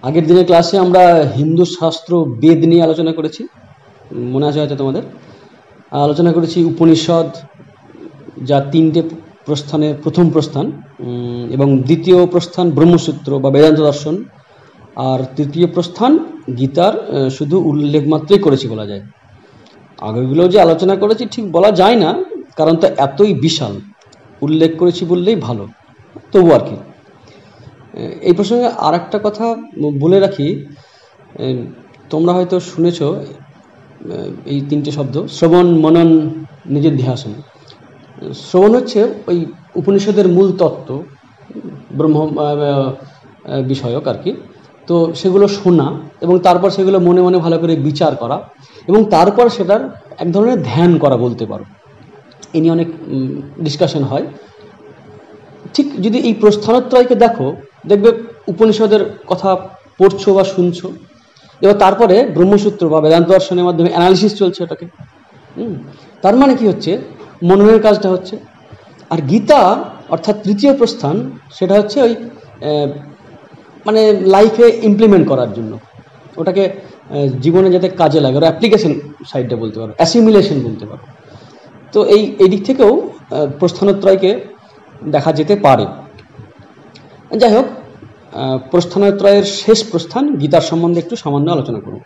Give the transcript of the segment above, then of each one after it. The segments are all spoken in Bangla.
আগের দিনের ক্লাসে আমরা হিন্দু শাস্ত্র বেদ নিয়ে আলোচনা করেছি, মনে আছে হয়তো তোমাদের। আলোচনা করেছি উপনিষদ, যা তিনটে প্রস্থানের প্রথম প্রস্থান, এবং দ্বিতীয় প্রস্থান ব্রহ্মসূত্র বা বেদান্ত দর্শন, আর তৃতীয় প্রস্থান গীতার শুধু উল্লেখ মাত্রই করেছি বলা যায়। আগেগুলো যে আলোচনা করেছি ঠিক বলা যায় না, কারণ তো এতই বিশাল, উল্লেখ করেছি বললেই ভালো, তবু আর কি। এই প্রসঙ্গে আর একটা কথা বলে রাখি, তোমরা হয়তো শুনেছ এই তিনটে শব্দ, শ্রবণ, মনন, নিধিধ্যাসন। শ্রবণ হচ্ছে ওই উপনিষদের মূল তত্ত্ব, ব্রহ্ম বিষয়ক আর কি। তো সেগুলো শোনা এবং তারপর সেগুলো মনে মনে ভালো করে বিচার করা এবং তারপর সেটার এক ধরনের ধ্যান করা বলতে পারো। এ নিয়ে অনেক ডিসকাশন হয়। ঠিক যদি এই প্রস্থানত্রয়কে দেখো, দেখবে উপনিষদের কথা পড়ছো বা শুনছো, এবার তারপরে ব্রহ্মসূত্র বা বেদান্ত দর্শনের মাধ্যমে অ্যানালিসিস চলছে ওটাকে। তার মানে কি হচ্ছে, মননের কাজটা হচ্ছে। আর গীতা অর্থাৎ তৃতীয় প্রস্থান, সেটা হচ্ছে ওই মানে লাইফে ইমপ্লিমেন্ট করার জন্য, ওটাকে জীবনে যাতে কাজে লাগে, ওরা অ্যাপ্লিকেশন সাইডটা বলতে পারো, অ্যাসিমিলেশন বলতে পারো। তো এই দিক থেকেও প্রস্থানত্রয়কে দেখা যেতে পারে। যাই হোক, প্রস্থানত্রয়ের শেষ প্রস্থান গীতার সম্বন্ধে একটু সামান্য আলোচনা করব।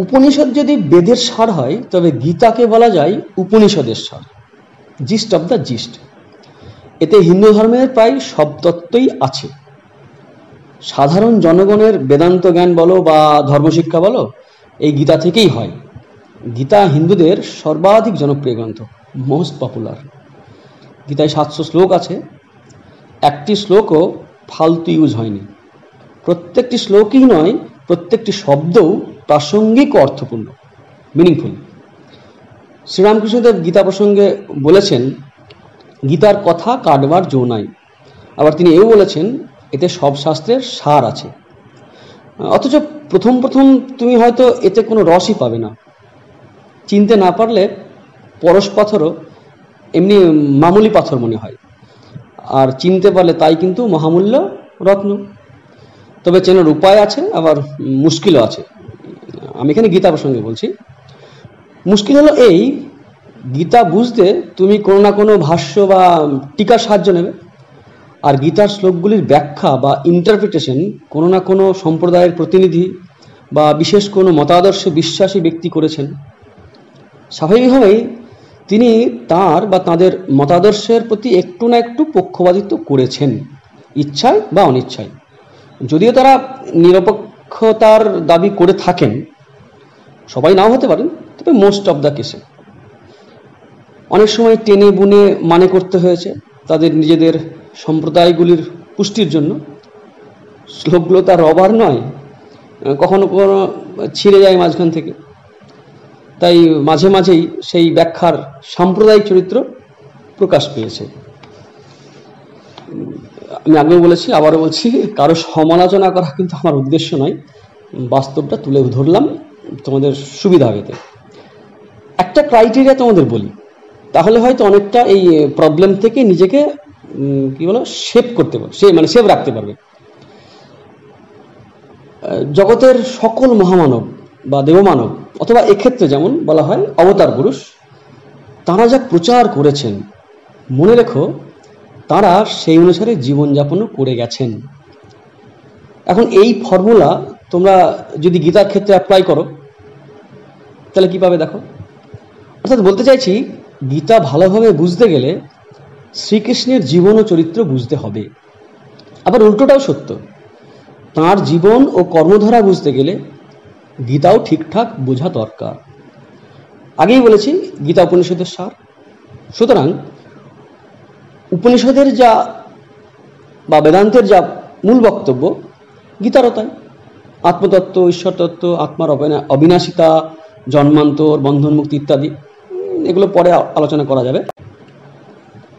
উপনিষদ যদি বেদের সার হয়, তবে গীতাকে বলা যায় উপনিষদের সার, জিস্ট অব দ্য জিস্ট। এতে হিন্দু ধর্মের প্রায় সব তত্ত্বই আছে। সাধারণ জনগণের বেদান্ত জ্ঞান বলো বা ধর্মশিক্ষা বলো, এই গীতা থেকেই হয়। গীতা হিন্দুদের সর্বাধিক জনপ্রিয় গ্রন্থ, মোস্ট পপুলার। গীতায় 700 শ্লোক আছে, একটি শ্লোকও ফালতু ইউজ হয়নি। প্রত্যেকটি শ্লোকই নয়, প্রত্যেকটি শব্দও প্রাসঙ্গিক ও অর্থপূর্ণ, মিনিংফুল। শ্রীরামকৃষ্ণদেব গীতা প্রসঙ্গে বলেছেন, গীতার কথা কাটবার জো নাই। আবার তিনি এও বলেছেন, এতে সব শাস্ত্রের সার আছে। অথচ প্রথম তুমি হয়তো এতে কোনো রসই পাবে না। চিনতে না পারলে পরশ পাথরও এমনি মামুলি পাথর মনে হয়, আর চিনতে পারলে তাই কিন্তু মহামূল্য রত্ন। তবে চেনার উপায় আছে, আবার মুশকিলও আছে। আমি এখানে গীতা প্রসঙ্গে বলছি। মুশকিল হলো এই, গীতা বুঝতে তুমি কোনো না কোনো ভাষ্য বা টিকার সাহায্য নেবে, আর গীতার শ্লোকগুলির ব্যাখ্যা বা ইন্টারপ্রিটেশন কোনো না কোনো সম্প্রদায়ের প্রতিনিধি বা বিশেষ কোনো মতাদর্শে বিশ্বাসী ব্যক্তি করেছেন। স্বাভাবিকভাবেই তিনি তার বা তাদের মতাদর্শের প্রতি একটু না একটু পক্ষপাতিত্ব করেছেন, ইচ্ছায় বা অনিচ্ছায়। যদিও তারা নিরপেক্ষতার দাবি করে থাকেন, সবাই নাও হতে পারেন, তবে মোস্ট অফ দ্য কেসে। অনেক সময় টেনে বুনে মানে করতে হয়েছে তাদের নিজেদের সম্প্রদায়গুলির পুষ্টির জন্য। শ্লোকগুলো তার রবার নয়, কখনো কখনো ছিঁড়ে যায় মাঝখান থেকে। তাই মাঝে মাঝেই সেই ব্যাখ্যার সাম্প্রদায়িক চরিত্র প্রকাশ পেয়েছে। আমি আগেও বলেছি, আবারও বলছি, কারো সমালোচনা করা কিন্তু আমার উদ্দেশ্য নয়, বাস্তবটা তুলে ধরলাম তোমাদের সুবিধা হবে। একটা ক্রাইটেরিয়া তোমাদের বলি, তাহলে হয়তো অনেকটা এই প্রবলেম থেকে নিজেকে কি বলো সেভ করতে পারবে, মানে সেভ রাখতে পারবে। জগতের সকল মহামানব বা দেবমানব, অথবা এক্ষেত্রে যেমন বলা হয় অবতার পুরুষ, তারা যা প্রচার করেছেন, মনে রেখো তারা সেই অনুসারে জীবনযাপনও করে গেছেন। এখন এই ফর্মুলা তোমরা যদি গীতার ক্ষেত্রে অ্যাপ্লাই করো, তাহলে কি পাবে দেখো। অর্থাৎ বলতে চাইছি, গীতা ভালোভাবে বুঝতে গেলে শ্রীকৃষ্ণের জীবন ও চরিত্র বুঝতে হবে। আবার উল্টোটাও সত্য, তাঁর জীবন ও কর্মধারা বুঝতে গেলে গীতাও ঠিকঠাক বোঝা দরকার। আগেই বলেছি, গীতা উপনিষদের সার। সুতরাং উপনিষদের যা বা বেদান্তের যা মূল বক্তব্য, গীতারও তাই। আত্মতত্ত্ব, ঈশ্বরতত্ত্ব, আত্মার অবিনাশিতা, জন্মান্তর, বন্ধনমুক্তি ইত্যাদি, এগুলো পরে আলোচনা করা যাবে।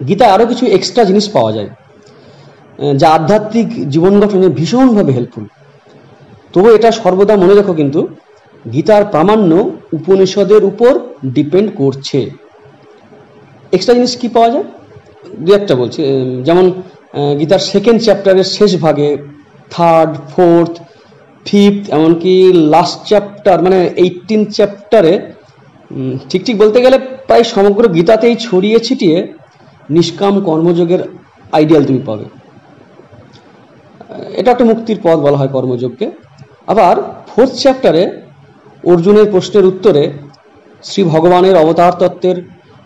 গীতায় আরও কিছু এক্সট্রা জিনিস পাওয়া যায়, যা আধ্যাত্মিক জীবন গঠনে ভীষণভাবে হেল্পফুল। তবু এটা সর্বদা মনে রাখো, কিন্তু গীতার প্রামাণ্য উপনিষদের উপর ডিপেন্ড করছে। এক্সট্রা জিনিস কি পাওয়া যায়, দু একটা বলছি। যেমন গীতার সেকেন্ড চ্যাপ্টারের শেষ ভাগে থার্ড, ফোর্থ, ফিফথ, এমনকি লাস্ট চ্যাপ্টার মানে 18 চ্যাপ্টারে ঠিক ঠিক বলতে গেলে প্রায় সমগ্র গীতাতেই ছড়িয়ে ছিটিয়ে নিষ্কাম কর্মযোগের আইডিয়াল তুমি পাবে। এটা একটা মুক্তির পথ বলা হয় কর্মযোগকে। আবার ফোর্থ চ্যাপ্টারে অর্জুনের প্রশ্নের উত্তরে শ্রী ভগবানের অবতার তত্ত্বের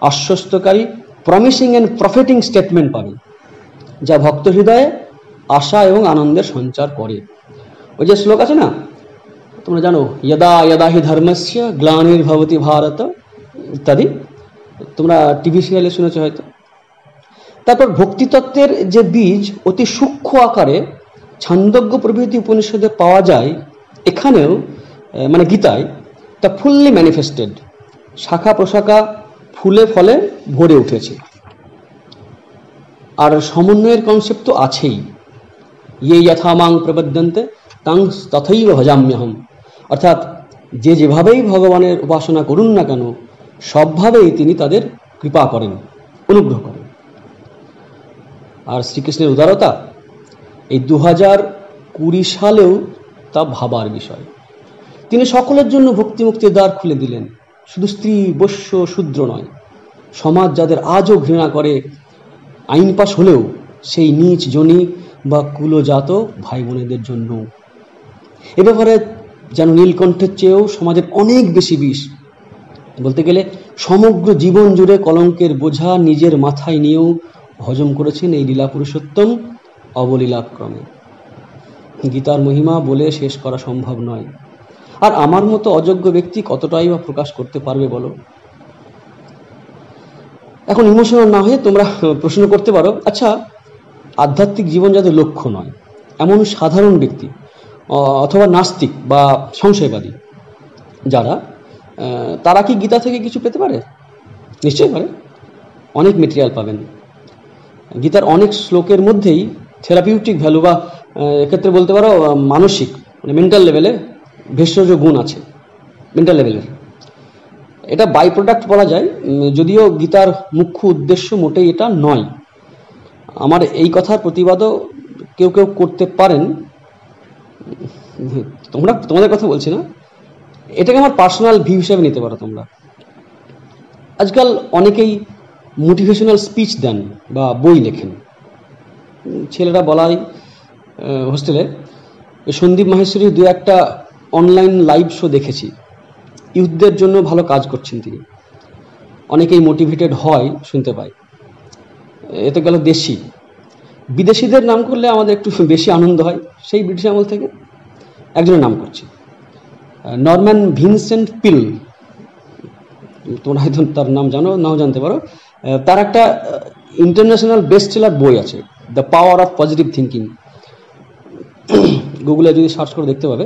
আশ্বস্তকারী প্রমিসিং অ্যান্ড প্রফেটিং স্টেটমেন্ট পাবে, যা ভক্ত হৃদয়ে আশা এবং আনন্দের সঞ্চার করে। ওই যে শ্লোক আছে না, তোমরা জানো, যদা যদা হি ধর্মস্য গ্লানির্ভবতি ভারত ইত্যাদি, তোমরা টিভি সিরিয়ালে শুনেছ হয়তো। তারপর ভক্তিতত্ত্বের যে বীজ অতি সূক্ষ্ম আকারে ছান্দোগ্য প্রভৃতি উপনিষদে পাওয়া যায়, এখানেও মানে গীতায় তা ফুললি ম্যানিফেস্টেড, শাখা প্রশাখা ফুলে ফলে ভরে উঠেছে। আর সমন্বয়ের কনসেপ্ট তো আছেই, ইয়ে যথা মাং প্রবদ্যন্তে তাং তথৈব ভজাম্যহম, অর্থাৎ যে যেভাবেই ভগবানের উপাসনা করুন না কেন, সবভাবেই তিনি তাদের কৃপা করেন, অনুগ্রহ করেন। আর শ্রীকৃষ্ণের উদারতা এই 2020 সালেও তা ভাবার বিষয়। তিনি সকলের জন্য ভক্তি মুক্তির দ্বার খুলে দিলেন, শুধু স্ত্রী, বৈশ্য, শূদ্র নয়, সমাজ যাদের আজও ঘৃণা করে, আইন পাশ হলেও সেই নীচ জনি বা কুলজাত ভাই বোনেদের জন্য। এ ব্যাপারে যেন নীলকণ্ঠের চেয়েও সমাজের অনেক বেশি বিষ। বলতে গেলে সমগ্র জীবন জুড়ে কলঙ্কের বোঝা নিজের মাথায় নিয়েও হজম করেছেন এই লীলা পুরুষোত্তম অবলীলাক্রমে। গীতার মহিমা বলে শেষ করা সম্ভব নয়। আর আমার মতো অযোগ্য ব্যক্তি কতটাই বা প্রকাশ করতে পারবে বলো? এখন ইমোশনাল না হয়ে তোমরা প্রশ্ন করতে পারো, আচ্ছা আধ্যাত্মিক জীবন যাদের লক্ষ্য নয়, এমন সাধারণ ব্যক্তি অথবা নাস্তিক বা সংশয়বাদী যারা, তারা কি গীতা থেকে কিছু পেতে পারে? নিশ্চয়ই পারে। অনেক মেটেরিয়াল পাবেন। গীতার অনেক শ্লোকের মধ্যেই থেরাপিউটিক ভ্যালু বা এক্ষেত্রে বলতে পারো মানসিক মানে মেন্টাল লেভেলে ভেষজ গুণ আছে, মেন্টাল লেভেলের। এটা বাই প্রোডাক্ট বলা যায়, যদিও গীতার মুখ্য উদ্দেশ্য মোটেই এটা নয়। আমার এই কথার প্রতিবাদও কেউ কেউ করতে পারেন, তোমাদের কথা বলছি না, এটাকে আমার পার্সোনাল ভিউ হিসাবে নিতে পারো তোমরা। আজকাল অনেকেই মোটিভেশনাল স্পিচ দেন বা বই লেখেন। ছেলেরা বলাই হোস্টেলে সন্দীপ মাহেশ্বরীর 2-1টা অনলাইন লাইভ শো দেখেছি। ইউথদের জন্য ভালো কাজ করছেন তিনি। অনেকেই মোটিভেটেড হয় শুনতে পাই। এতে গেল দেশি। বিদেশিদের নাম করলে আমাদের একটু বেশি আনন্দ হয়। সেই ব্রিটিশ আমল থেকে একজনের নাম করছি, নরম্যান ভিনসেন্ট পিল। তোমরা হয়তো তার নাম জানো, নাও জানতে পারো। তার একটা ইন্টারন্যাশনাল বেস্ট সেলার বই আছে, the power of positive thinking. গুগলে যদি সার্চ করে দেখতে পাবে।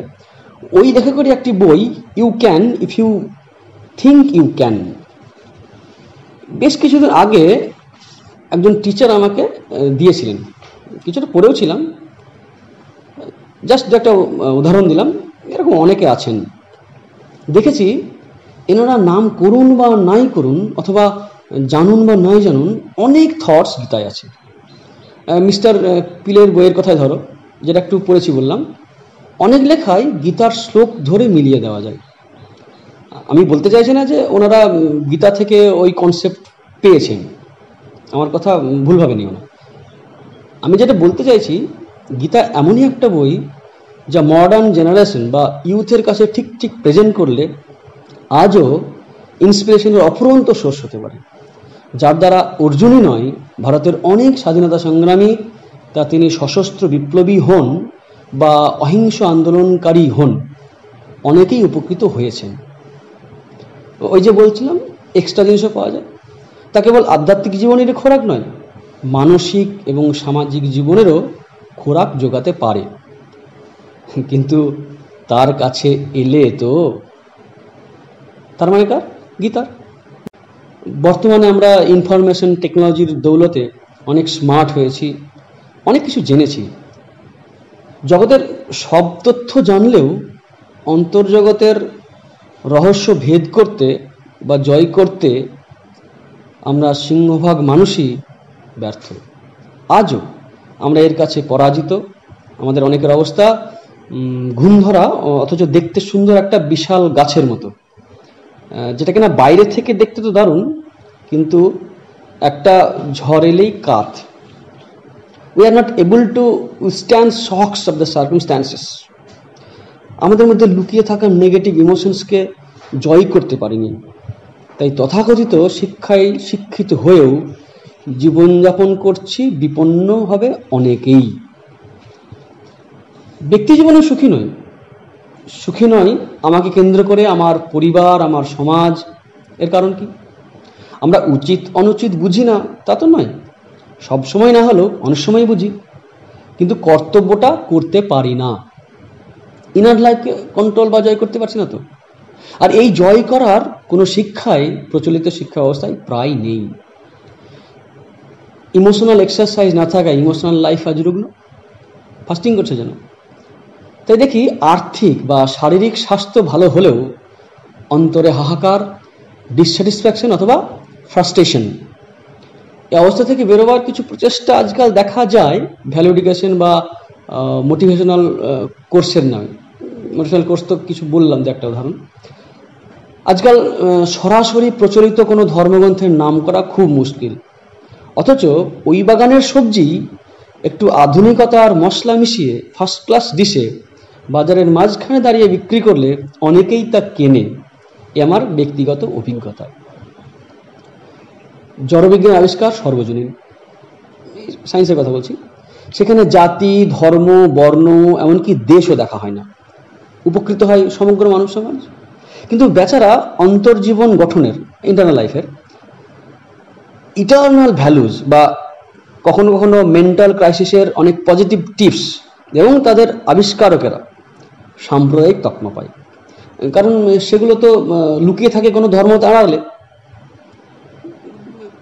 ওই দেখে করে একটি বই, you can if you think you can. বেশ কিছুদিন আগে একজন টিচার আমাকে দিয়েছিলেন, কিছুটা পড়েও ছিলাম। জাস্ট একটা উদাহরণ দিলাম, এরকম অনেকে আছেন দেখেছি। এনারা নাম করুন বা নাই করুন, অথবা জানুন বা নাই জানুন, অনেক থটস গীতায় আছে। মিস্টার পিলের বইয়ের কথায় ধরো, যেটা একটু পড়েছি বললাম, অনেক লেখায় গীতার শ্লোক ধরে মিলিয়ে দেওয়া যায়। আমি বলতে চাইছি না যে ওনারা গীতা থেকে ওই কনসেপ্ট পেয়েছেন, আমার কথা ভুলভাবে নিও না। আমি যেটা বলতে চাইছি, গীতা এমনই একটা বই যা মডার্ন জেনারেশন বা ইউথের কাছে ঠিক ঠিক প্রেজেন্ট করলে আজও ইন্সপিরেশনের অফুরন্ত সোর্স হতে পারে। যার দ্বারা অর্জুনই নয়, ভারতের অনেক স্বাধীনতা সংগ্রামী, তা তিনি সশস্ত্র বিপ্লবী হন বা অহিংস আন্দোলনকারী হন, অনেকেই উপকৃত হয়েছেন। ওই যে বলছিলাম এক্সট্রা জিনিসও পাওয়া যায়। তা কেবল আধ্যাত্মিক জীবনের খোরাক নয়, মানসিক এবং সামাজিক জীবনেরও খোরাক যোগাতে পারে। কিন্তু তার কাছে এলে তো, তার মানে কার? গীতার। বর্তমানে আমরা ইনফরমেশন টেকনোলজির দৌলতে অনেক স্মার্ট হয়েছি, অনেক কিছু জেনেছি। জগতের সব তথ্য জানলেও অন্তর্জগতের রহস্য ভেদ করতে বা জয় করতে আমরা সিংহভাগ মানুষই ব্যর্থ। আজও আমরা এর কাছে পরাজিত আমাদের অনেকের অবস্থা ঘুম ধরা, অথচ দেখতে সুন্দর একটা বিশাল গাছের মতো, যেটা কিনা বাইরে থেকে দেখতে তো দারুণ, কিন্তু একটা ঝড় এলেই কাত। We are not able to withstand shocks of the circumstances. আমাদের মধ্যে লুকিয়ে থাকা নেগেটিভ ইমোশনসকে জয় করতে পারিনি। তাই তথাকথিত শিক্ষায় শিক্ষিত হয়েও জীবনযাপন করছি বিপন্নভাবে অনেকেই। ব্যক্তি জীবনে সুখী নয়, সুখী নয় আমাকে কেন্দ্র করে আমার পরিবার, আমার সমাজ। এর কারণ কি? আমরা উচিত অনুচিত বুঝি না তা তো নয়, সবসময় না হলেও অনেক সময় বুঝি, কিন্তু কর্তব্যটা করতে পারি না। ইনার লাইফকে কন্ট্রোল বা জয় করতে পারছি না তো। আর এই জয় করার কোনো শিক্ষাই প্রচলিত শিক্ষা ব্যবস্থায় প্রায় নেই। ইমোশনাল এক্সারসাইজ না থাকায় ইমোশনাল লাইফ আজ রুগ্ন, ফাস্টিং করছে যেন। তাই দেখি আর্থিক বা শারীরিক স্বাস্থ্য ভালো হলেও অন্তরে হাহাকার, ডিসস্যাটিসফ্যাকশন অথবা ফ্রাস্ট্রেশন। এই অবস্থা থেকে বেরোবার কিছু প্রচেষ্টা আজকাল দেখা যায় ভ্যালু এডুকেশন বা মোটিভেশনাল কোর্সের নামে। মোটিভেশনাল কোর্স তো কিছু বললাম, যে একটা উদাহরণ। আজকাল সরাসরি প্রচলিত কোনো ধর্মগ্রন্থের নাম করা খুব মুশকিল, অথচ ওই বাগানের সবজি একটু আধুনিকতার মশলা মিশিয়ে ফার্স্ট ক্লাস ডিশে বাজারের মাঝখানে দাঁড়িয়ে বিক্রি করলে অনেকেই তা কেনে। এ আমার ব্যক্তিগত অভিজ্ঞতা। জড়বিজ্ঞান আবিষ্কার সর্বজনীন, সায়েন্সের কথা বলছি। সেখানে জাতি, ধর্ম, বর্ণ, এমনকি দেশও দেখা হয় না, উপকৃত হয় সমগ্র মানব সমাজ। কিন্তু বেচারা অন্তর্জীবন গঠনের, ইন্টারনাল লাইফের ইটারনাল ভ্যালুজ বা কখনো কখনো মেন্টাল ক্রাইসিসের অনেক পজিটিভ টিপস এবং তাদের আবিষ্কারকেরা সাম্প্রদায়িক তকমা পায়। কারণ সেগুলো তো লুকিয়ে থাকে কোনো ধর্মতে আড়ালে,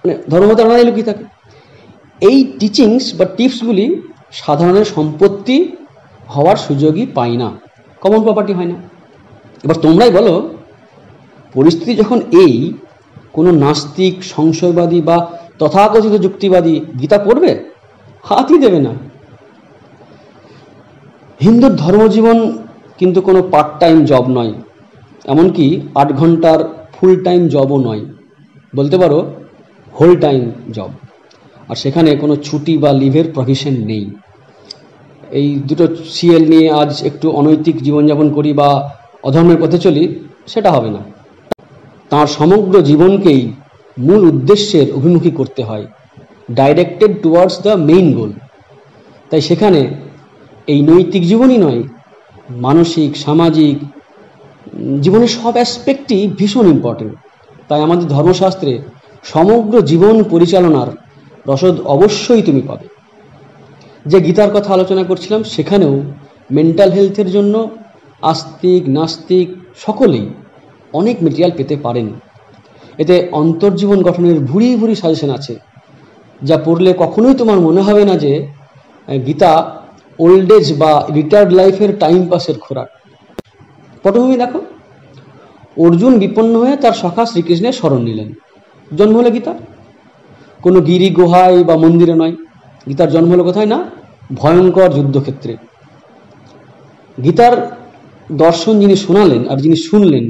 মানে ধর্মতে আড়ালে লুকিয়ে থাকে। এই টিচিংস বা টিপসগুলি সাধারণের সম্পত্তি হওয়ার সুযোগই পায় না, কমন প্রপার্টি হয় না। এবার তোমরাই বলো, পরিস্থিতি যখন এই, কোনো নাস্তিক, সংশয়বাদী বা তথাকথিত যুক্তিবাদী গীতা পড়বে? হাতই দেবে না। হিন্দুর ধর্মজীবন কিন্তু কোনো পার্ট টাইম জব নয়, এমনকি 8 ঘন্টার ফুল টাইম জবও নয়, বলতে পারো হোল টাইম জব। আর সেখানে কোনো ছুটি বা লিভের প্রভিশন নেই। এই দুটো সিএল নিয়ে আজ একটু অনৈতিক জীবনযাপন করি বা অধর্মের পথে চলি, সেটা হবে না। তার সমগ্র জীবনকেই মূল উদ্দেশ্যের অভিমুখী করতে হয়, ডাইরেক্টেড টুয়ার্ডস দ্য মেইন গোল। তাই সেখানে এই নৈতিক জীবনই নয়, মানসিক, সামাজিক জীবনের সব অ্যাসপেক্টই ভীষণ ইম্পর্টেন্ট। তাই আমাদের ধর্মশাস্ত্রে সমগ্র জীবন পরিচালনার রসদ অবশ্যই তুমি পাবে। যে গীতার কথা আলোচনা করছিলাম, সেখানেও মেন্টাল হেলথের জন্য আস্তিক, নাস্তিক সকলেই অনেক মেটেরিয়াল পেতে পারেন। এতে অন্তর্জীবন গঠনের ভুরি ভুরি সাজেশন আছে, যা পড়লে কখনোই তোমার মনে হবে না যে গীতা ওল্ড এজ বা রিটায়ার্ড লাইফের টাইম পাসের খোরাক। পটভূমি দেখো, অর্জুন বিপন্ন হয়ে তার সখা শ্রীকৃষ্ণের শরণ নিলেন। জন্ম হলো গীতা, কোনো গিরি গুহায় বা মন্দিরে নয়। গীতার জন্ম হলো কোথায়? না, ভয়ঙ্কর যুদ্ধক্ষেত্রে। গীতার দর্শন যিনি শোনালেন আর যিনি শুনলেন,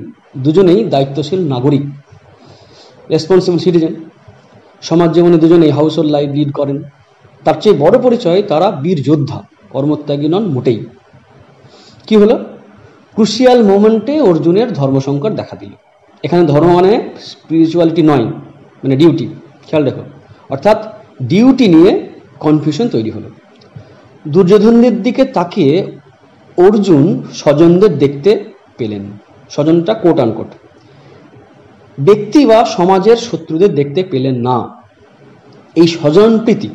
দুজনেই দায়িত্বশীল নাগরিক, রেসপন্সিবল সিটিজেন। সমাজ জীবনে দুজনেই হাউস হোল্ড লাইফ লিড করেন। তার চেয়ে বড় পরিচয়, তারা বীর যোদ্ধা, কর্মত্যাগী নন মোটেই। কি হলো? ক্রুশিয়াল মোমেন্টে অর্জুনের ধর্মসংকট দেখা দিল। এখানে ধর্ম মানে স্পিরিচুয়ালিটি নয়, মানে ডিউটি। খেয়াল দেখো, অর্থাৎ ডিউটি নিয়ে কনফিউশন তৈরি হলো। দুর্যোধনদের দিকে তাকিয়ে অর্জুন স্বজনদের দেখতে পেলেন। স্বজনটা কোট আনকোট, ব্যক্তি বা সমাজের শত্রুদের দেখতে পেলেন না। এই স্বজন প্রীতি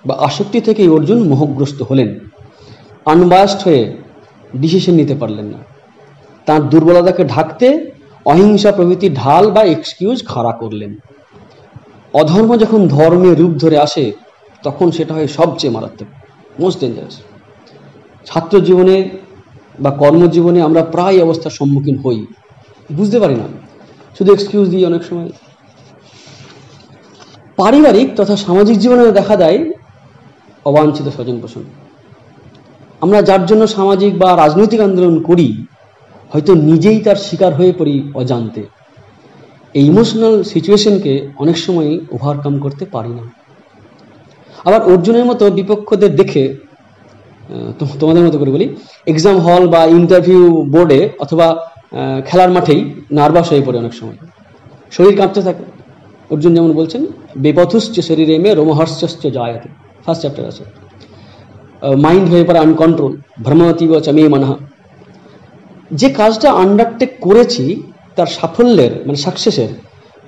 বা আসক্তি থেকেই অর্জুন মোহগ্রস্ত হলেন। আনবায়াসড হয়ে ডিসিশন নিতে পারলেন না। তার দুর্বলতাকে ঢাকতে অহিংসা প্রভৃতি ঢাল বা এক্সকিউজ খাড়া করলেন। অধর্ম যখন ধর্মে রূপ ধরে আসে, তখন সেটা হয় সবচেয়ে মারাত্মক, মোস্ট ডেঞ্জারাস। ছাত্র জীবনে বা কর্মজীবনে আমরা প্রায় অবস্থার সম্মুখীন হই, বুঝতে পারি না, শুধু এক্সকিউজ দিই অনেক সময়। পারিবারিক তথা সামাজিক জীবনে দেখা দেয় অবাঞ্ছিত স্বজন পোষণ। আমরা যার জন্য সামাজিক বা রাজনৈতিক আন্দোলন করি হয়তো নিজেই তার শিকার হয়ে পড়ি অজান্তে। এই ইমোশনাল সিচুয়েশনকে অনেক সময় ওভারকাম করতে পারি না। আবার অর্জুনের মতো বিপক্ষদের দেখে তোমাদের মতো করে বলি, এক্সাম হল বা ইন্টারভিউ বোর্ডে অথবা খেলার মাঠেই নার্ভাস হয়ে পড়ে অনেক সময়, শরীর কাঁপতে থাকে। অর্জুন যেমন বলছেন, বেপথুশ্চ শরীরে মে রোমহর্ষশ্চ জায়তে, ফার্স্ট চ্যাপ্টার আছে। মাইন্ড হয়ে পড়ে আনকন্ট্রোল, ভ্রমতীব চ মে মনঃ। যে কাজটা আন্ডারটেক করেছি তার সাফল্যের মানে সাকসেসের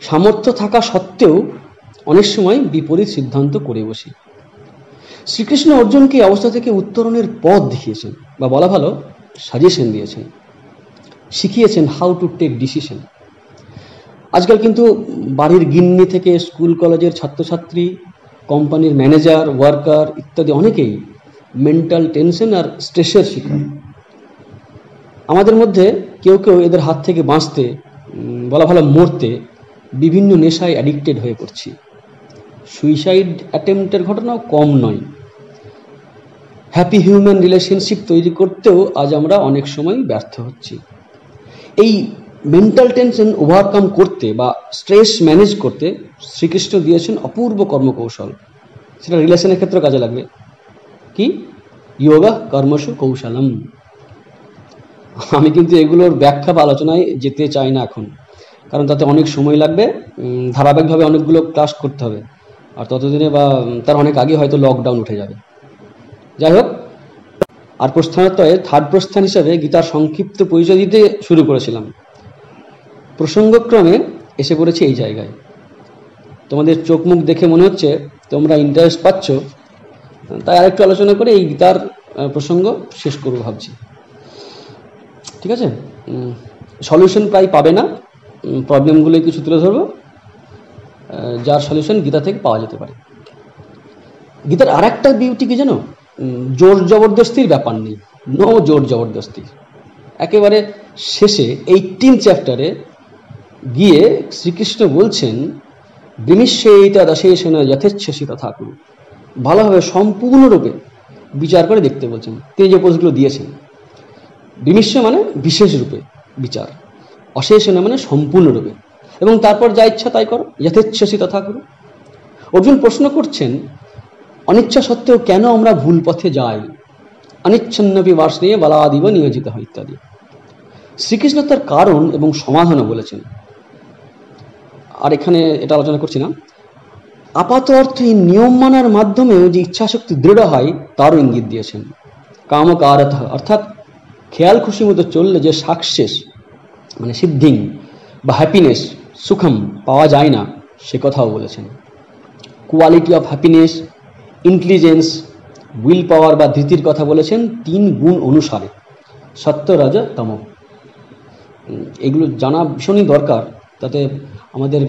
সামর্থ্য থাকা সত্ত্বেও অনেক সময় বিপরীত সিদ্ধান্ত করে বসি। শ্রীকৃষ্ণ অর্জুনকে এই অবস্থা থেকে উত্তরণের পথ দেখিয়েছেন, বা বলা ভালো সাজেশন দিয়েছেন, শিখিয়েছেন হাউ টু টেক ডিসিশন। আজকাল কিন্তু বাড়ির গিন্নি থেকে স্কুল কলেজের ছাত্রছাত্রী, কোম্পানির ম্যানেজার, ওয়ার্কার ইত্যাদি অনেকেই মেন্টাল টেনশন আর স্ট্রেসের শিকার। আমাদের মধ্যে কেউ কেউ এদের হাত থেকে বাঁচতে, বলা ভালো মরতে, বিভিন্ন নেশায় অ্যাডিক্টেড হয়ে পড়ছি। সুইসাইড অ্যাটেম্পটের ঘটনাও কম নয়। হ্যাপি হিউম্যান রিলেশনশিপ তৈরি করতেও আজ আমরা অনেক সময় ব্যর্থ হচ্ছি। এই মেন্টাল টেনশন ওভারকাম করতে বা স্ট্রেস ম্যানেজ করতে শ্রীকৃষ্ণ দিয়েছেন অপূর্ব কর্মকৌশল। সেটা রিলেশনের ক্ষেত্রে কাজে লাগবে। কি? যোগা কর্মসু কৌশলম। আমি কিন্তু এগুলোর ব্যাখ্যা বা আলোচনায় যেতে চাই না এখন, কারণ তাতে অনেক সময় লাগবে, ধারাবাহিকভাবে অনেকগুলো ক্লাস করতে হবে, আর ততদিনে বা তার অনেক আগে হয়তো লকডাউন উঠে যাবে। যাই হোক, আর প্রস্থানোত্তরে থার্ড প্রস্থান হিসাবে গীতার সংক্ষিপ্ত পরিচয় দিতে শুরু করেছিলাম। প্রসঙ্গক্রমে এসে পড়েছি এই জায়গায়। তোমাদের চোখ মুখ দেখে মনে হচ্ছে তোমরা ইন্টারেস্ট পাচ্ছ, তাই আরেকটু আলোচনা করে এই গীতার প্রসঙ্গ শেষ করবো ভাবছি। ঠিক আছে? সলিউশন প্রায় পাবে না, প্রবলেমগুলোই কিছু তুলে ধরবো যার সলিউশন গীতা থেকে পাওয়া যেতে পারে। গীতার আর একটা বিউটি কি জানো? জোর জবরদস্তির ব্যাপার নেই, নো জোর জবরদস্তি। একেবারে শেষে 18 চ্যাপ্টারে গিয়ে শ্রীকৃষ্ণ বলছেন, বিনিশ্চয়িতা দশেষণ যথেচ্ছসি তথা কুরু। ভালোভাবে সম্পূর্ণরূপে বিচার করে দেখতে বলছেন। তিনি যে পোস্টগুলো দিয়েছেন, বিনিশ্চ মানে বিশেষ রূপে বিচার, অশেষণ মানে সম্পূর্ণরূপে, এবং তারপর যা ইচ্ছা তাই করো, যথেচ্ছসি তথা কুরু। অর্জুন প্রশ্ন করছেন, অনিচ্ছা সত্ত্বেও কেন আমরা ভুল পথে যাই? অনিচ্ছন্নপি বার্ষ্ণেয় বলাদিব নিয়োজিত হয় ইত্যাদি। শ্রীকৃষ্ণ তার কারণ এবং সমাধানও বলেছেন। আর এখানে এটা আলোচনা করছি না। আপাত অর্থে এই নিয়ম মানার মাধ্যমেও যে ইচ্ছাশক্তি দৃঢ় হয় তারও ইঙ্গিত দিয়েছেন। কামকারথ অর্থাৎ খেয়াল খুশি মতো চললে যে সাকসেস মানে সিদ্ধিং বা হ্যাপিনেস, সুখম পাওয়া যায় না, সে কথাও বলেছেন। Quality of happiness, intelligence, will পাওয়ার বা ধৃতির কথা বলেছেন 3 গুণ অনুসারে, সত্য, রজ, তম। এগুলো জানা ভীষণই দরকার, তাতে আমাদের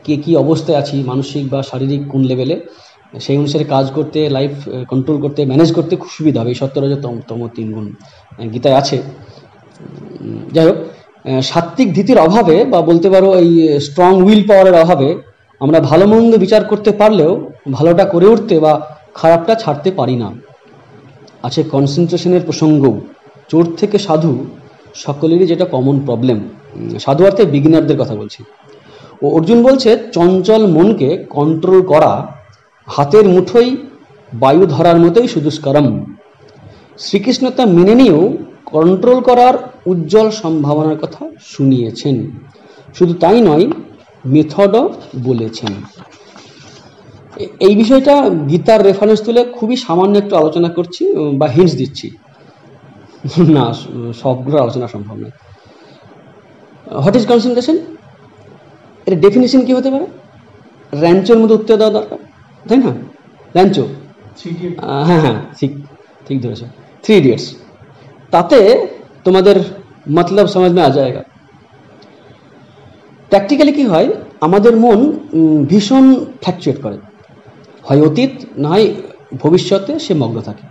কে কী অবস্থায় আছি, মানসিক বা শারীরিক কোন লেভেলে, সেই অনুসারে কাজ করতে, লাইফ কন্ট্রোল করতে, ম্যানেজ করতে খুব সুবিধা হবে। এই সত্য, রজ, তম 3 গুণ গীতায় আছে। যাই হোক, সাত্ত্বিক ধৃতির অভাবে বা বলতে পারো এই স্ট্রং উইল পাওয়ারের অভাবে আমরা ভালো মন্দ বিচার করতে পারলেও ভালোটা করে উঠতে বা খারাপটা ছাড়তে পারি না। আছে কনসেন্ট্রেশনের প্রসঙ্গও। চোর থেকে সাধু সকলেরই যেটা কমন প্রবলেম। সাধু অর্থে বিগিনারদের কথা বলছি। ও অর্জুন বলছে, চঞ্চল মনকে কন্ট্রোল করা হাতের মুঠোয় বায়ু ধরার মতোই সুদুষ্করম। শ্রীকৃষ্ণ তা মেনে নিয়েও কন্ট্রোল করার উজ্জ্বল সম্ভাবনার কথা শুনিয়েছেন। শুধু তাই নয়, মেথডও বলেছেন। এই বিষয়টা গীতার রেফারেন্স তুলে খুবই সামান্য একটু আলোচনা করছি বা হিন্টস দিচ্ছি, না সবগুলো আলোচনা সম্ভব নয়। What is concentration? এর ডেফিনেশন কি হতে পারে? র্যাঞ্চোর মধ্যে উত্তর দেওয়া দরকার, তাই না? র্যাঞ্চো, হ্যাঁ হ্যাঁ ঠিক ঠিক ধরেছে, 3 ইডিয়টস। তাতে তোমাদের মতলব সমাজ মে আ যায়গা। প্র্যাকটিক্যালি কি হয়, আমাদের মন ভীষণ ফ্ল্যাকচুয়েট করে, হয় অতীত না হয় ভবিষ্যতে সে মগ্ন থাকে।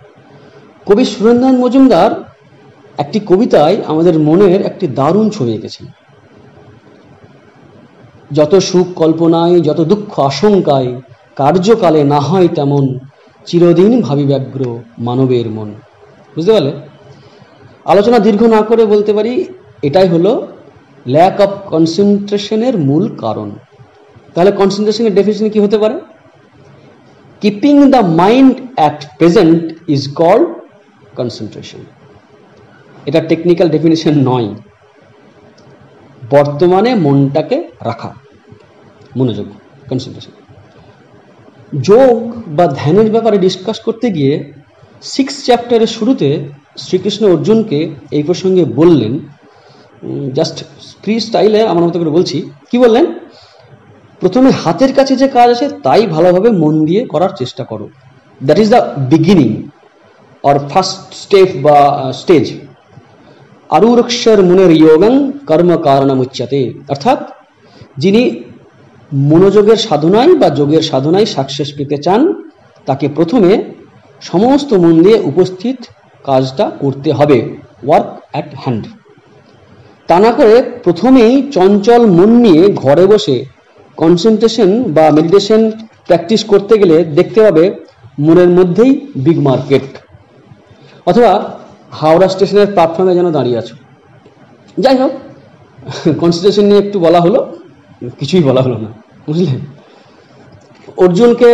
কবি সুরেন্দ্রনাথ মজুমদার একটি কবিতায় আমাদের মনের একটি দারুণ ছবি এঁকেছেন। যত সুখ কল্পনায়, যত দুঃখ আশঙ্কায়, কার্যকালে না হয় তেমন, চিরদিন ভাবি ব্যগ্র মানবের মন। বুঝতে পারলে? আলোচনা দীর্ঘ না করে বলতে পারি এটাই হলো ল্যাক অফ কনসেন্ট্রেশনের মূল কারণ। তাহলে কনসেন্ট্রেশনের ডেফিনিশন কি হতে পারে? Keeping the mind at present is called concentration. এটা টেকনিক্যাল ডেফিনিশন নয়, বর্তমানে মনটাকে রাখা, মনোযোগ, কনসেন্ট্রেশন। যোগ বা ধ্যানের ব্যাপারে ডিসকাস করতে গিয়ে 6 চ্যাপ্টারের শুরুতে শ্রীকৃষ্ণ অর্জুনকে এই প্রসঙ্গে বললেন, জাস্ট ফ্রি স্টাইলে আমার মতো করে বলছি, কি বললেন? প্রথমে হাতের কাছে যে কাজ আছে তাই ভালোভাবে মন দিয়ে করার চেষ্টা করো। That is the beginning or first step বা স্টেজ। আরুরক্ষর মুনের যোগং কর্ম কারণমুচ্যতে। অর্থাৎ যিনি মনোযোগের সাধনায় বা যোগের সাধনায় সাকসেস পেতে চান তাকে প্রথমে সমস্ত মন দিয়ে উপস্থিত কাজটা করতে হবে, ওয়ার্ক অ্যাট হ্যান্ড। তা না করে প্রথমেই চঞ্চল মন নিয়ে ঘরে বসে কনসেন্ট্রেশন বা মেডিটেশন প্র্যাকটিস করতে গেলে দেখতে পাবে মনের মধ্যেই বিগ মার্কেট, অথবা হাওড়া স্টেশনের প্ল্যাটফর্মে যেন দাঁড়িয়ে আছো। যাই হোক, কনসেন্ট্রেশন নিয়ে একটু বলা হলো, কিছুই বলা হলো না, বুঝলেন? অর্জুনকে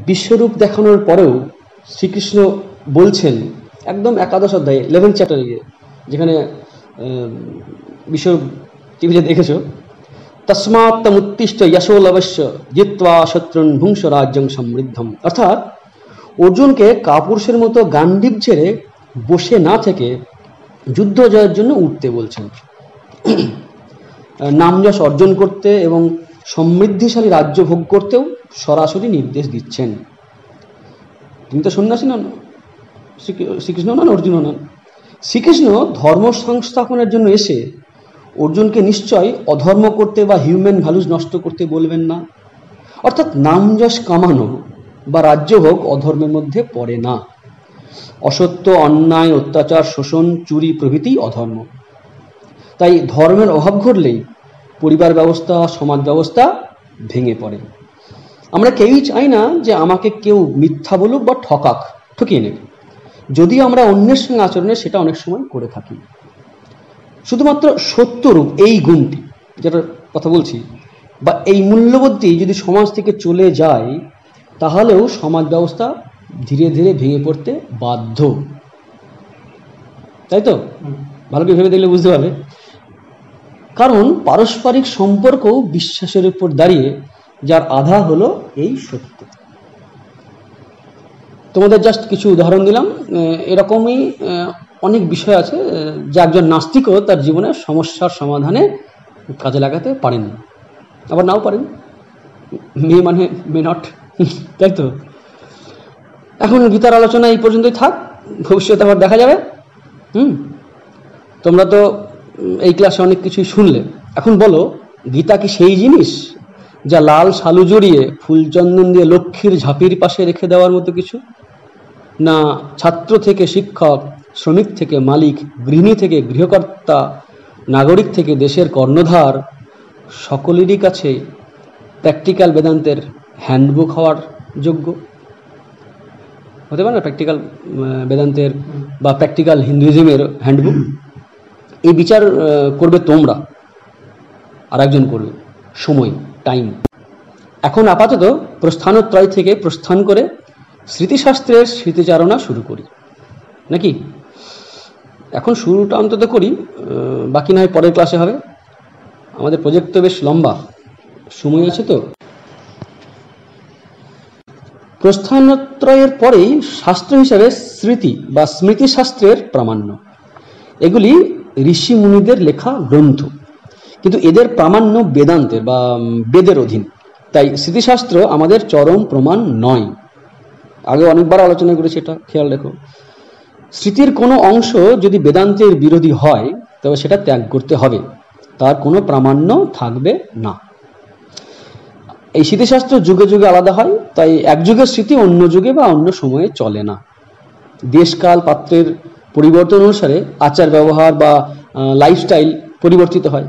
বিশ্বরূপ দেখানোর পরেও শ্রীকৃষ্ণ বলছেন একদম একাদশ অধ্যায়ে 11 চ্যাপ্টারে গিয়ে, যেখানে বিশ্বরূপ টিভিতে দেখেছো, তস্মাৎ তমুত্তিষ্ঠ যশো লবস্য জিত্বা শত্রুন ভুংস রাজ্যং সমৃদ্ধম। অর্থাৎ অর্জুনকে কাপুরুষের মতো গান্ডীব ছেড়ে বসে না থেকে যুদ্ধ জয়ের জন্য উঠতে বলছেন, নামযশ অর্জন করতে এবং সমৃদ্ধিশালী রাজ্য ভোগ করতেও সরাসরি নির্দেশ দিচ্ছেন। তিনি তো সন্ন্যাসী নন, শ্রীকৃষ্ণ নন, অর্জুনও নন। শ্রীকৃষ্ণ ধর্ম সংস্থাপনের জন্য এসে অর্জুনকে নিশ্চয় অধর্ম করতে বা হিউম্যান ভ্যালুস নষ্ট করতে বলবেন না। অর্থাৎ নামযশ কামানো বা রাজ্যভোগ অধর্মের মধ্যে পড়ে না। অসত্য, অন্যায়, অত্যাচার, শোষণ, চুরি প্রভৃতি অধর্ম। তাই ধর্মের অভাব ঘটলেই পরিবার ব্যবস্থা, সমাজ ব্যবস্থা ভেঙে পড়ে। আমরা কেউই চাই না যে আমাকে কেউ মিথ্যা বলুক বা ঠকিয়ে নেবে, যদিও আমরা অন্যের সঙ্গে আচরণে সেটা অনেক সময় করে থাকি। শুধুমাত্র সত্যরূপ এই গুণটি, যেটার কথা বলছি, বা এই মূল্যবোধটি যদি সমাজ থেকে চলে যায় তাহলেও সমাজ ব্যবস্থা ধীরে ধীরে ভেঙে পড়তে বাধ্য। তাই তো? ভালো করে ভেবে দেখলে বুঝতে পারবে। কারণ পারস্পরিক সম্পর্ক বিশ্বাসের উপর দাঁড়িয়ে, যার আধার হলো এই সত্য। তোমাদের জাস্ট কিছু উদাহরণ দিলাম। এরকমই অনেক বিষয় আছে যা একজন নাস্তিকও তার জীবনের সমস্যার সমাধানে কাজে লাগাতে পারেন, আবার নাও পারেন। মে নট, তাই তো? এখন গীতার আলোচনা এই পর্যন্তই থাক, ভবিষ্যতে আবার দেখা যাবে। তোমরা তো এই ক্লাসে অনেক কিছুই শুনলে। এখন বলো, গীতা কি সেই জিনিস যা লাল শালু জড়িয়ে ফুলচন্দন দিয়ে লক্ষ্মীর ঝাঁপির পাশে রেখে দেওয়ার মতো কিছু? না ছাত্র থেকে শিক্ষক, শ্রমিক থেকে মালিক, গৃহিণী থেকে গৃহকর্তা, নাগরিক থেকে দেশের কর্ণধার, সকলেরই কাছে প্র্যাকটিক্যাল বেদান্তের হ্যান্ডবুক হওয়ার যোগ্য হতে পারে না? প্র্যাকটিক্যাল বেদান্তের বা প্র্যাকটিক্যাল হিন্দুইজমের হ্যান্ডবুক। এই বিচার করবে তোমরা, আর একজন করবে, সময়, টাইম। এখন আপাতত প্রস্থানত্রয় থেকে প্রস্থান করে স্মৃতিশাস্ত্রের স্মৃতিচারণা শুরু করি, নাকি? এখন শুরুটা অন্তত করি, বাকি না হয় পরের ক্লাসে হবে। আমাদের প্রজেক্ট তো বেশ লম্বা, সময় আছে তো। প্রস্থানত্রয়ের পরেই শাস্ত্র হিসাবে স্মৃতি বা স্মৃতিশাস্ত্রের প্রামাণ্য। এগুলি ঋষি মুনিদের লেখা গ্রন্থ, কিন্তু এদের প্রামাণ্য বেদান্তের বা বেদের অধীন। তাই স্মৃতিশাস্ত্র আমাদের চরম প্রমাণ নয়। আগে অনেকবার আলোচনা করেছি, এটা খেয়াল রেখো। স্মৃতির কোনো অংশ যদি বেদান্তের বিরোধী হয় তবে সেটা ত্যাগ করতে হবে, তার কোনো প্রামাণ্য থাকবে না। এই স্মৃতিশাস্ত্র যুগে যুগে আলাদা হয়, তাই এক যুগের স্মৃতি অন্য যুগে বা অন্য সময়ে চলে না। দেশকাল পাত্রের পরিবর্তন অনুসারে আচার ব্যবহার বা লাইফস্টাইল পরিবর্তিত হয়।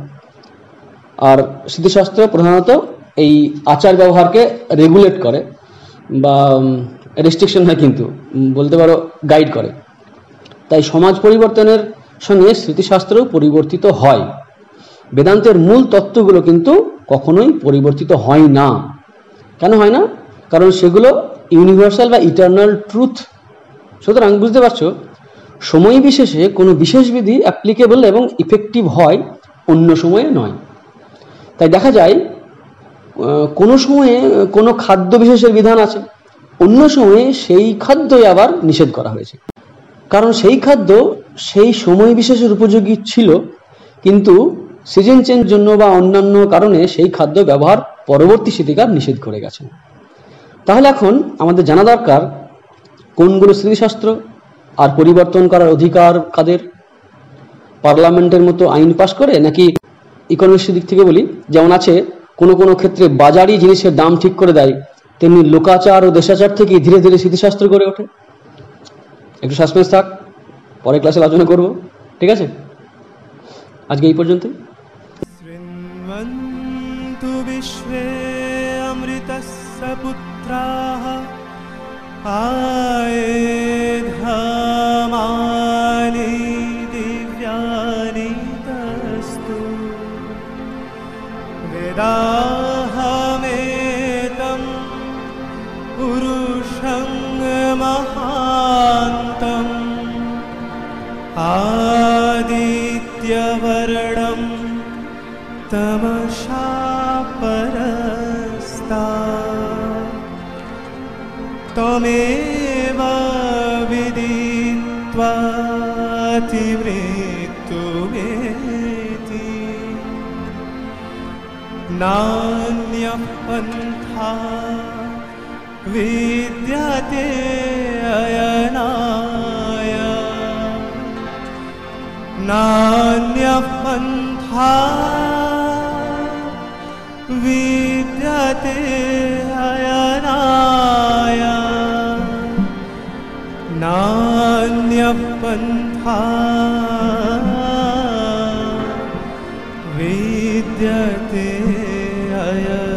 আর স্মৃতিশাস্ত্র প্রধানত এই আচার ব্যবহারকে রেগুলেট করে বা রেস্ট্রিকশন হয়, কিন্তু বলতে পারো গাইড করে। তাই সমাজ পরিবর্তনের সঙ্গে স্মৃতিশাস্ত্রও পরিবর্তিত হয়। বেদান্তের মূল তত্ত্বগুলো কিন্তু কখনোই পরিবর্তিত হয় না। কেন হয় না? কারণ সেগুলো ইউনিভার্সাল বা ইটারনাল ট্রুথ। সুতরাং বুঝতে পারছো, সময় বিশেষে কোনো বিশেষ বিধি অ্যাপ্লিকেবল এবং ইফেক্টিভ হয়, অন্য সময়ে নয়। তাই দেখা যায় কোনো সময়ে কোনো খাদ্য বিশেষের বিধান আছে, অন্য সময়ে সেই খাদ্যই আবার নিষেধ করা হয়েছে। কারণ সেই খাদ্য সেই সময় বিশেষের উপযোগী ছিল, কিন্তু সিজন চেঞ্জ জন্য বা অন্যান্য কারণে সেই খাদ্য ব্যবহার পরবর্তী স্মৃতিকার নিষেধ করে গেছেন। তাহলে এখন আমাদের জানা দরকার কোনগুলো স্মৃতিশাস্ত্র আর পরিবর্তন করার অধিকার কাদের? পার্লামেন্টের মতো আইন পাশ করে, নাকি ইকোনমিক্সের দিক থেকে বলি, যেমন আছে কোনো কোনো ক্ষেত্রে বাজারি জিনিসের দাম ঠিক করে দেয়, তেমনি লোকাচার ও দেশাচার থেকে ধীরে ধীরে স্মৃতিশাস্ত্র গড়ে ওঠে। একটু সাসপেন্স থাক, পরে ক্লাসে আলোচনা করব, ঠিক আছে? আজকে এই পর্যন্তই। শৃণ্বন্তু বিশ্বে অমৃতস্য পুত্রাঃ আয়েধামানি দিব্যানি তস্তু বেদাহমেতং পুরুষং মহান্তম आदित्यवर्णं तमसा परस्तात् त्वमेव विदित्वातिमृत्युमेति नान्यः पन्था विद्यते अयनाय नान्यः पन्था विद्यते अयनाय नान्यः पन्था विद्यते अयनाय।